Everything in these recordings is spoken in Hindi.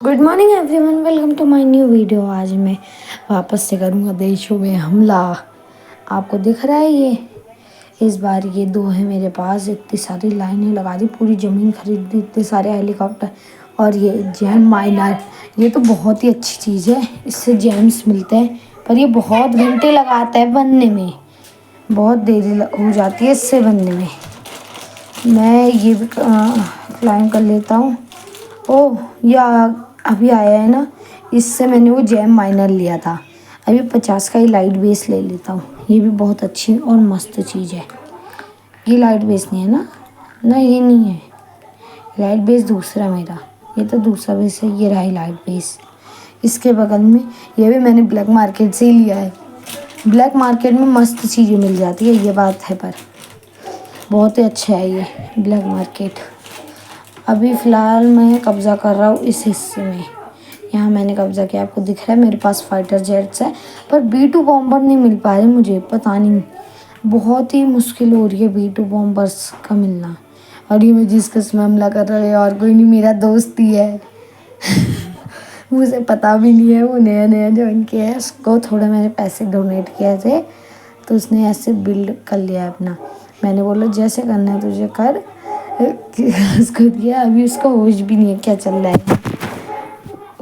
Good morning everyone, welcome to my new video. आज मैं वापस से करूँगा देशों में हमला। आपको दिख रहा है ये इस बार ये दो है मेरे पास। इतनी सारी लाइनें लगा दी, पूरी ज़मीन खरीद दी, इतने सारे हेलीकॉप्टर। और ये जेम माइनर, ये तो बहुत ही अच्छी चीज़ है, इससे जेम्स मिलते हैं। पर ये बहुत घंटे लगाता है बनने में, बहुत देरी हो जाती है इससे बनने में। मैं ये भी क्लाइम कर लेता हूँ। ओह, या अभी आया है ना, इससे मैंने वो जेम माइनर लिया था। अभी 50 का ही लाइट बेस ले लेता हूँ। ये भी बहुत अच्छी और मस्त चीज़ है। ये लाइट बेस नहीं है ना? ना, ये नहीं है लाइट बेस, दूसरा मेरा। ये तो दूसरा बेस है, ये रहा है लाइट बेस। इसके बगल में ये भी मैंने ब्लैक मार्केट से ही लिया है। ब्लैक मार्केट में मस्त चीज़ें मिल जाती है, ये बात है, पर बहुत ही अच्छा है ये ब्लैक मार्केट। अभी फ़िलहाल मैं कब्ज़ा कर रहा हूँ इस हिस्से में। यहाँ मैंने कब्ज़ा किया, आपको दिख रहा है। मेरे पास फाइटर जेट्स है, पर B2 बॉम्बर नहीं मिल पा रहे मुझे, पता नहीं, बहुत ही मुश्किल हो रही है B2 बॉम्बर्स का मिलना। और ये मैं जिस किस्म हमला कर रहा है, और कोई नहीं, मेरा दोस्त ही है। मुझे पता भी नहीं है, वो नया नया ज्वाइन किया है। उसको थोड़े मैंने पैसे डोनेट किए थे, तो उसने ऐसे बिल्ड कर लिया अपना। मैंने बोला जैसे करना है तुझे कर, उसको दिया। अभी उसका होश भी नहीं है क्या चल रहा है।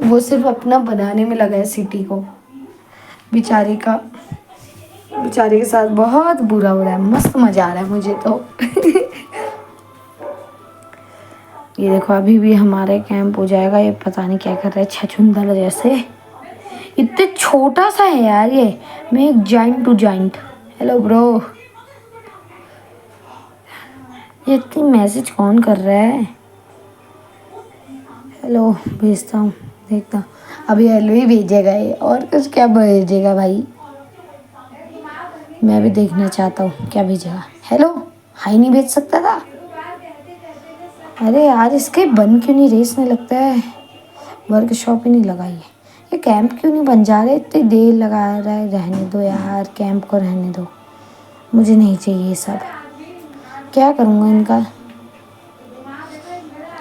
वो सिर्फ अपना बनाने में लगा है सिटी को। बेचारे के साथ बहुत बुरा हो रहा है। मस्त मज़ा आ रहा है मुझे तो। ये देखो, अभी भी हमारे कैंप हो जाएगा। ये पता नहीं क्या कर रहा है, छछुंदर जैसे। इतने छोटा सा है यार ये। मैं एक giant to giant. Hello bro. ये इतनी मैसेज कौन कर रहा है? हेलो भेजता हूँ, देखता हूँ। अभी हेलो ही भेजेगा ये, और कुछ क्या भेजेगा भाई? मैं भी देखना चाहता हूँ क्या भेजेगा। हेलो, हाई नहीं भेज सकता था? अरे यार, इसके बन क्यों नहीं रेसने लगता है? वर्कशॉप ही नहीं लगाई है। ये कैंप क्यों नहीं बन जा रहे? इतनी देर लगा रहा है। रहने दो यार, कैंप को रहने दो। मुझे नहीं चाहिए ये सब। क्या करूँगा इनका?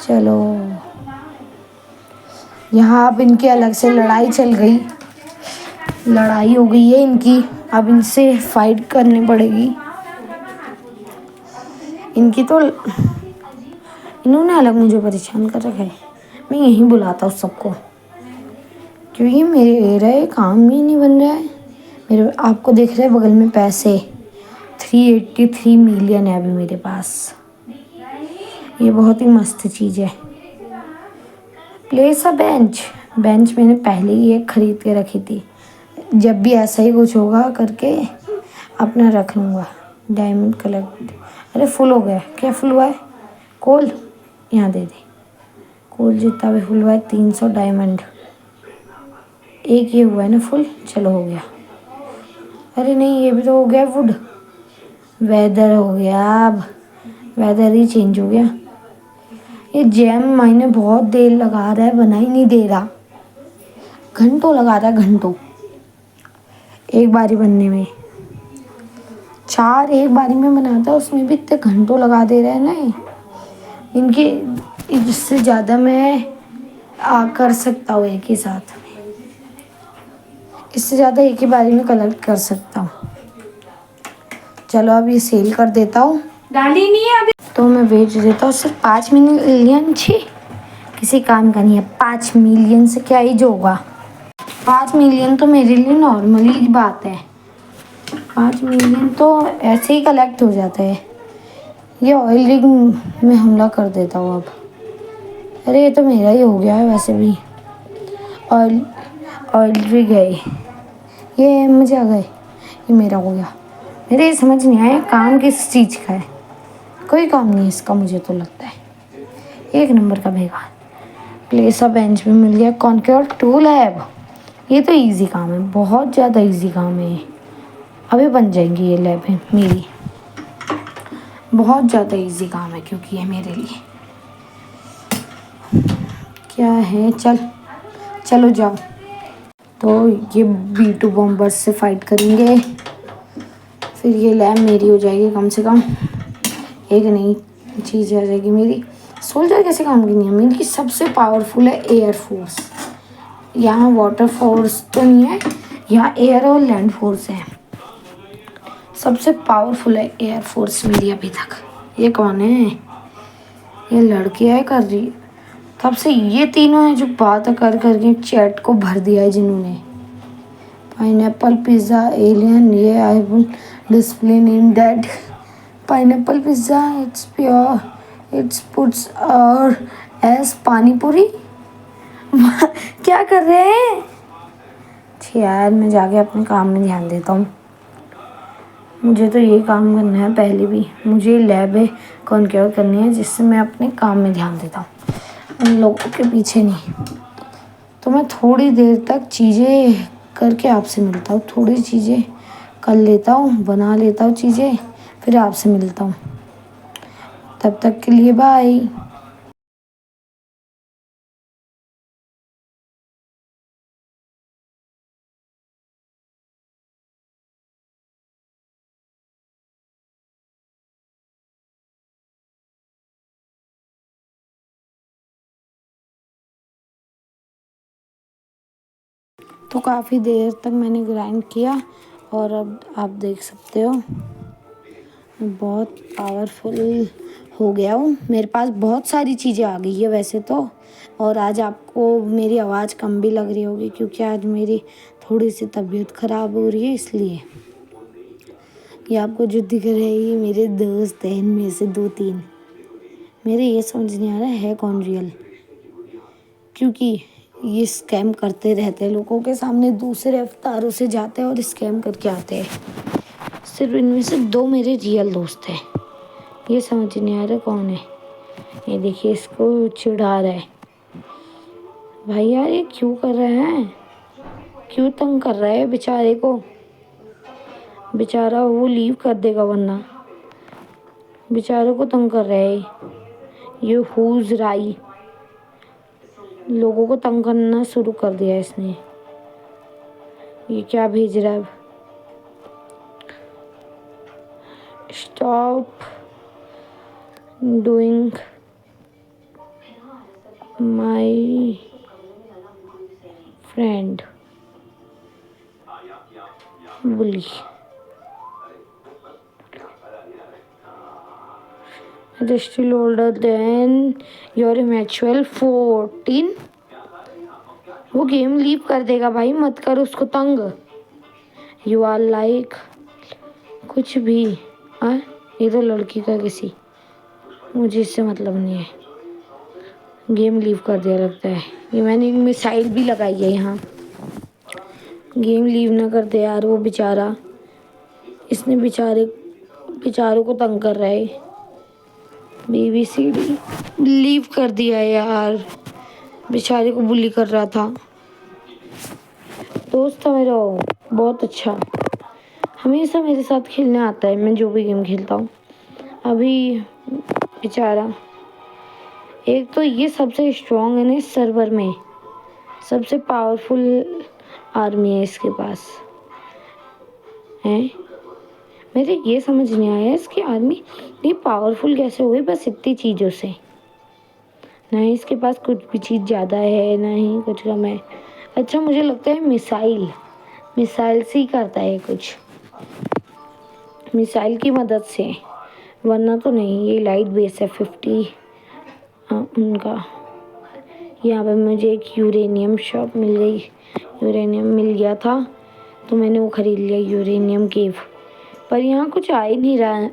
चलो, यहाँ अब इनकी अलग से लड़ाई चल गई, लड़ाई हो गई है इनकी। अब इनसे फाइट करनी पड़ेगी इनकी। तो इन्होंने अलग मुझे परेशान कर रखा है। मैं यहीं बुलाता हूँ सबको, क्योंकि मेरे काम ही नहीं बन रहा है। मेरे आपको देख रहे हैं बगल में पैसे 383 मिलियन है अभी मेरे पास। ये बहुत ही मस्त चीज़ है। प्लेस अ बेंच मैंने पहले ही एक खरीद के रखी थी। जब भी ऐसा ही कुछ होगा करके अपना रख लूँगा। डायमंड कलेक्ट, अरे फुल हो गया क्या? फुल हुआ है कोल, यहाँ दे दे। कोल जितना भी फुल हुआ है, 300 डायमंड। एक ये हुआ है ना फुल, चलो हो गया। अरे नहीं, ये भी तो हो गया वुड। वेदर हो गया, अब वेदर ही चेंज हो गया। ये जैम माइने बहुत देर लगा रहा है, बना ही नहीं दे रहा। घंटों लगा रहा है, घंटों एक बारी बनने में। 4 एक बारी में बनाता है, उसमें भी इतने घंटों लगा दे रहे हैं ना इनके। इससे ज़्यादा मैं कर सकता हूँ एक ही साथ। इससे ज़्यादा एक ही बारी में कलेक्ट कर सकता हूँ। चलो अब ये सेल कर देता हूँ। डाली नहीं है अभी तो मैं बेच देता हूँ। सिर्फ 5 मिलियन छी, किसी काम का नहीं है। 5 मिलियन से क्या ही जो होगा। 5 मिलियन तो मेरे लिए नॉर्मली बात है। 5 मिलियन तो ऐसे ही कलेक्ट हो जाते हैं। ये ऑयल रिग में हमला कर देता हूँ अब। अरे ये तो मेरा ही हो गया है वैसे भी। ऑयल रिग है ये मुझे आ गए, ये मेरा हो गया। मेरे ये समझ नहीं आया काम किस चीज़ का है। कोई काम नहीं है इसका, मुझे तो लगता है एक नंबर का बेकार। प्लेस अ बेंच भी मिल गया। कॉन्क्योर टूल है अब। ये तो इजी काम है, बहुत ज़्यादा इजी काम है। अभी बन जाएंगी ये लैब है मेरी। बहुत ज़्यादा इजी काम है क्योंकि ये मेरे लिए क्या है। चलो जाओ। तो ये B2 बॉम्बर्स से फाइट करेंगे, फिर ये लैब मेरी हो जाएगी। कम से कम एक नई चीज़ आ जाएगी मेरी। सोल्जर कैसे काम की नहीं है? मेरी सबसे पावरफुल है एयर फोर्स। यहाँ वाटर फोर्स तो नहीं है, यहाँ एयर और लैंड फोर्स है। सबसे पावरफुल है एयर फोर्स मेरी अभी तक। ये कौन है? ये लड़की है कर रही। तब से ये तीनों हैं जो बात कर करके चैट को भर दिया है जिन्होंने। पाइनएप्पल पिज़्ज़ा एलियन, ये I will display in that pineapple pizza it's pure it's puts और एस पानी पूरी। क्या कर रहे हैं? यार मैं जाके अपने काम में ध्यान देता हूँ। मुझे तो ये काम करना है, पहले भी मुझे लैब है कॉन्क्योर करनी है जिससे मैं अपने काम में ध्यान देता हूँ, उन लोगों के पीछे नहीं। तो मैं थोड़ी देर तक चीज़ें करके आपसे मिलता हूँ, थोड़ी चीज़ें कर लेता हूँ, बना लेता हूँ चीज़ें, फिर आपसे मिलता हूँ। तब तक के लिए बाय। तो काफ़ी देर तक मैंने ग्राइंड किया और अब आप देख सकते हो बहुत पावरफुल हो गया हूँ। मेरे पास बहुत सारी चीज़ें आ गई है वैसे तो। और आज आपको मेरी आवाज़ कम भी लग रही होगी क्योंकि आज मेरी थोड़ी सी तबीयत ख़राब हो रही है, इसलिए। ये आपको जो दिख रहे हैं ये मेरे दोस्त हैं, इनमें से 2-3। मेरे ये समझ नहीं आ रहा है कौन रियल, क्योंकि ये स्कैम करते रहते हैं लोगों के सामने, दूसरे अवतारों से जाते हैं और स्कैम करके आते हैं। सिर्फ इनमें से 2 मेरे रियल दोस्त हैं। ये समझ नहीं आ रहा कौन है। ये देखिए इसको चिढ़ा रहा है। भाई यार ये क्यों कर रहे हैं? क्यों तंग कर रहा है बेचारे को? बेचारा वो लीव कर देगा वरना। बेचारों को तंग कर रहा है ये हुज राई। लोगों को तंग करना शुरू कर दिया इसने। ये क्या भेज रहा है? Stop doing my friend bully. Still older than your immature 14। वो गेम लीव कर देगा भाई, मत कर उसको तंग। यू आर लाइक कुछ भी। हाँ ये तो लड़की का किसी, मुझे इससे मतलब नहीं है। गेम लीव कर दिया लगता है। ये मैंने मिसाइल भी लगाई है यहाँ। गेम लीव ना कर दे यार वो बेचारा। इसने बेचारों को तंग कर रहा है। BBCD लीव कर दिया यार, बेचारे को बुली कर रहा था। दोस्त था मेरा बहुत अच्छा, हमेशा मेरे साथ खेलने आता है मैं जो भी गेम खेलता हूँ। अभी बेचारा, एक तो ये सबसे स्ट्रॉन्ग है ना इस सर्वर में, सबसे पावरफुल आर्मी है इसके पास है। मेरे ये समझ नहीं आया इसकी आर्मी ये पावरफुल कैसे हुई बस इतनी चीज़ों से। ना ही इसके पास कुछ भी चीज़ ज़्यादा है ना ही कुछ कम है। अच्छा मुझे लगता है मिसाइल से ही करता है कुछ, मिसाइल की मदद से, वरना तो नहीं। ये लाइट बेस है 50 उनका। यहाँ पे मुझे एक यूरेनियम शॉप मिल गई, यूरेनियम मिल गया था तो मैंने वो ख़रीद लिया यूरेनियम केव। पर यहाँ कुछ आ ही नहीं रहा है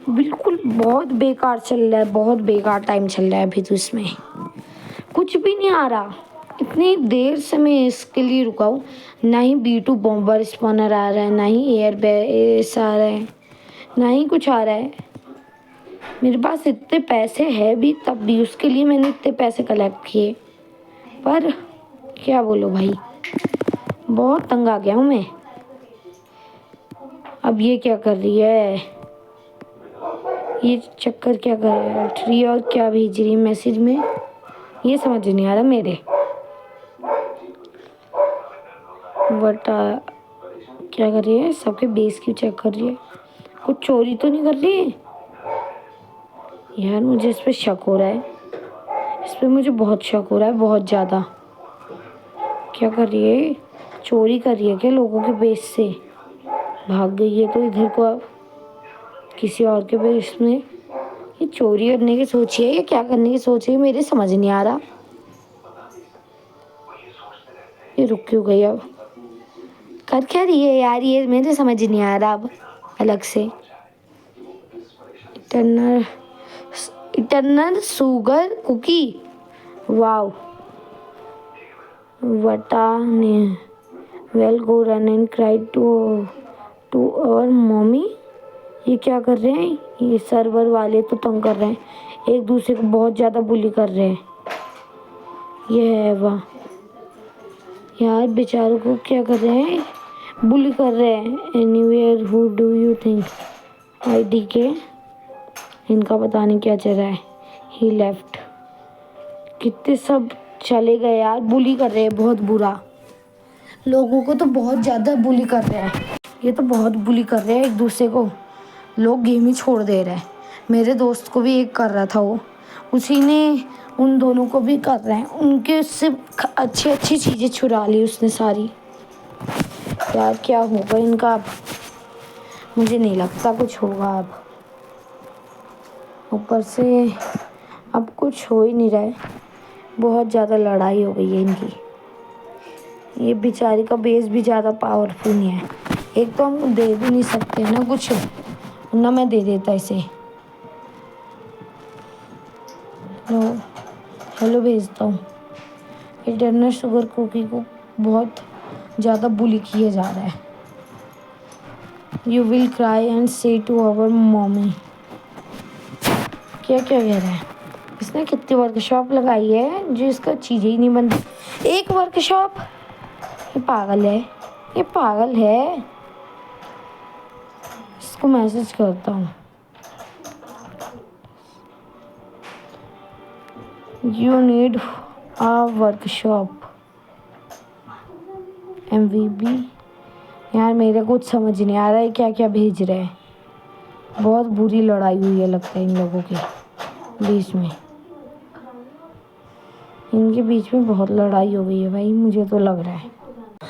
बिल्कुल, बहुत बेकार चल रहा है, बहुत बेकार टाइम चल रहा है अभी तो। इसमें कुछ भी नहीं आ रहा, इतनी देर से मैं इसके लिए रुका हूँ। ना ही B2 बॉम्बर स्पॉनर आ रहा है, ना ही एयर बेस आ रहा है, ना ही कुछ आ रहा है। मेरे पास इतने पैसे है भी, तब भी उसके लिए मैंने इतने पैसे कलेक्ट किए, पर क्या बोलो भाई, बहुत तंग आ गया हूँ मैं। अब ये क्या कर रही है, ये चक्कर क्या कर रही है और क्या भेज रही है मैसेज में, ये समझ नहीं आ रहा मेरे। बट क्या कर रही है, सबके बेस क्यों चेक कर रही है? कुछ चोरी तो नहीं कर रही है यार? मुझे इस पर शक हो रहा है। पे मुझे बहुत शक हो रहा है, बहुत ज़्यादा। क्या कर रही है? चोरी कर रही है क्या लोगों के बेस से? भाग गई है तो इधर को अब किसी और के बेस में। ये चोरी करने की सोची है या क्या करने की सोच रही है, मेरे समझ नहीं आ रहा। ये रुक क्यों गई अब? कर क्या रही है यार ये, मेरे समझ नहीं आ रहा अब अलग से। Eternal eternal sugar cookie, wow. वटा ने we'll go run and cry to our mummy. ये क्या कर रहे हैं? ये सर्वर वाले तो तंग कर रहे हैं, एक दूसरे को बहुत ज़्यादा बुली कर रहे हैं। ये है वाह यार, बेचारों को क्या कर रहे हैं, बुली कर रहे हैं। Anywhere who do you think ID के, इनका पता नहीं क्या चल रहा है। ही लेफ्ट, कितने सब चले गए यार, बुली कर रहे हैं बहुत बुरा। लोगों को तो बहुत ज़्यादा बुली कर रहे हैं, ये तो बहुत बुली कर रहे हैं एक दूसरे को। लोग गेम ही छोड़ दे रहे हैं। मेरे दोस्त को भी एक कर रहा था, वो उसी ने उन दोनों को भी कर रहे हैं, उनके उससे अच्छी अच्छी चीज़ें चुरा ली उसने सारी। यार क्या होगा इनका अब, मुझे नहीं लगता कुछ होगा अब। ऊपर से अब कुछ हो ही नहीं रहा है, बहुत ज़्यादा लड़ाई हो गई है इनकी। ये बेचारी का बेस भी ज़्यादा पावरफुल नहीं है। एक तो हम दे भी नहीं सकते ना कुछ, ना मैं दे देता इसे। हेलो भेजता हूँ। इटरनल शुगर कुकी को बहुत ज़्यादा बुली किया जा रहा है। यू विल क्राई एंड से टू आवर मम्मी। क्या क्या कह रहा है? इसने कितनी वर्कशॉप लगाई है जो इसका चीज़ें ही नहीं बनती। एक वर्कशॉप, ये पागल है, ये पागल है। इसको मैसेज करता हूँ। You need a workshop MVP। यार मेरे कुछ समझ नहीं आ रहा है क्या क्या भेज रहे हैं। बहुत बुरी लड़ाई हुई है लगता है इन लोगों के बीच में, इनके बीच में बहुत लड़ाई हो गई है भाई, मुझे तो लग रहा है।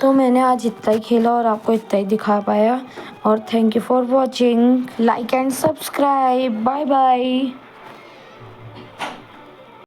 तो मैंने आज इतना ही खेला और आपको इतना ही दिखा पाया। और thank you for watching, like and subscribe, bye bye.